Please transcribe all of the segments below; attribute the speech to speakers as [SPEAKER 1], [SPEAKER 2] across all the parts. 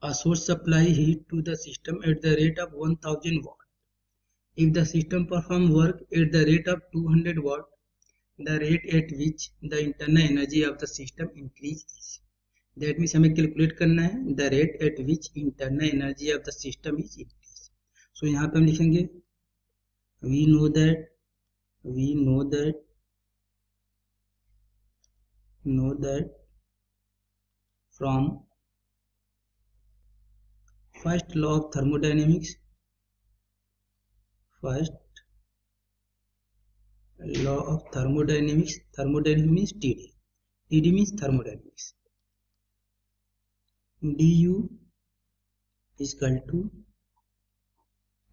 [SPEAKER 1] A source supply heat to the system at the rate of 1000 watt. If the system performs work at the rate of 200 watt, the rate at which the internal energy of the system increase is. That means हमें calculate करना है the rate at which internal energy of the system is increase. So यहाँ पे हम लिखेंगे we know that from first law of thermodynamics, thermodynamics means TD means thermodynamics. du is equal to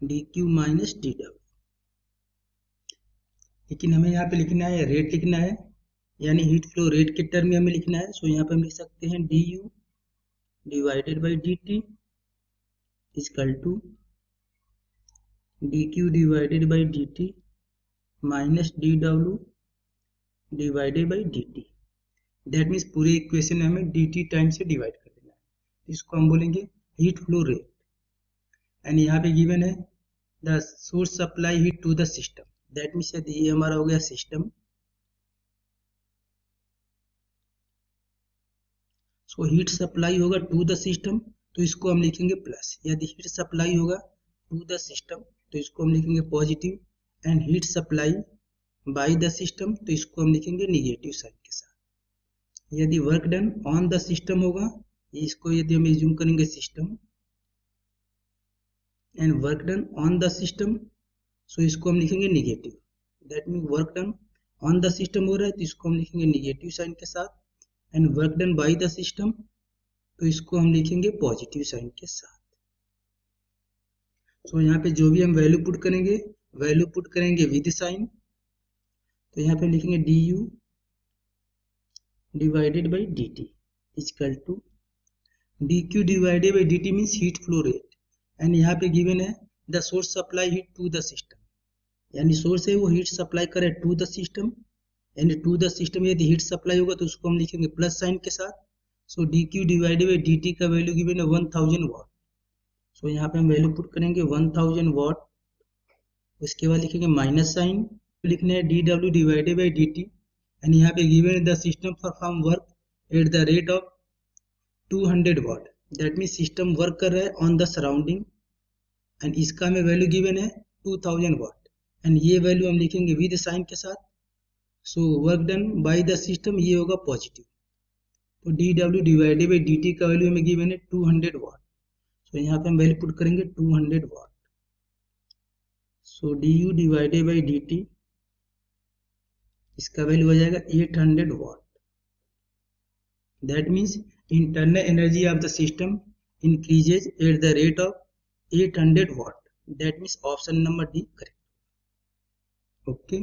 [SPEAKER 1] dq minus dw. लेकिन हमें यहाँ पे लिखना है रेट लिखना है, यानी हीट फ्लो रेट के टर्म में हमें लिखना है. सो यहाँ पे हम लिख सकते हैं du divided by dt is equal to dq divided by dt minus dw divided by dt. That means पूरे इक्वेशन में हमें dt टाइम से डिवाइड कर देना है. इसको हम बोलेंगे हीट फ्लो रेट. एंड यहाँ पे गिवन है the source supply heat to the system. That means यदि ये हमारा हो गया सिस्टम, सो हीट सप्लाई होगा टू द सिस्टम तो इसको हम लिखेंगे प्लस. यदि हीट सप्लाई होगा टू द सिस्टम तो इसको हम लिखेंगे positive. And heat supply by the system तो इसको हम लिखेंगे निगेटिव साइन के साथ. यदि work done on the system होगा, इसको यदि हम एज्यूम करेंगे system and work done on the system, so इसको हम लिखेंगे negative. That mean work done on the system हो रहा है तो इसको हम लिखेंगे निगेटिव साइन के साथ. And work done by the system तो इसको हम लिखेंगे पॉजिटिव साइन के साथ. सो यहाँ पे जो भी हम वैल्यू पुट करेंगे विद साइन. तो यहाँ पे लिखेंगे du divided by dt is equal to dq divided by dt means heat flow rate. And यहाँ पे गिवन है the source supply heat to the system, यानी सोर्स है वो हीट सप्लाई करे to the system. And to the system यदि heat supply होगा तो उसको हम लिखेंगे प्लस साइन के साथ. So dq divided by dt का वैल्यू गिवन है 1000 वाट. सो यहाँ पे हम वैल्यू पुट करेंगे 1000 वाट. उसके बाद लिखेंगे माइनस साइन, लिखना है dw divided by dt. And यहाँ पे गिवन है the system perform work at the rate of 200 watt. That mean system work कर रहा है ऑन द सराउंडिंग. एंड इसका हमें वैल्यू गिवन है 2000 वाट. एंड ये वैल्यू हम लिखेंगे विद साइन के साथ. So work done by the system ये होगा पॉजिटिव. तो dw डिवाइडेड बाई dt का वैल्यू हमें गिवन है 200 वाट. सो यहाँ पे हम वैल्यू पुट करेंगे 200 watt. So du divided by dt इसका वैल्यू हो जाएगा 800 watt. That means internal energy of the system increases at the rate of 800 watt. That means option number D correct. Okay.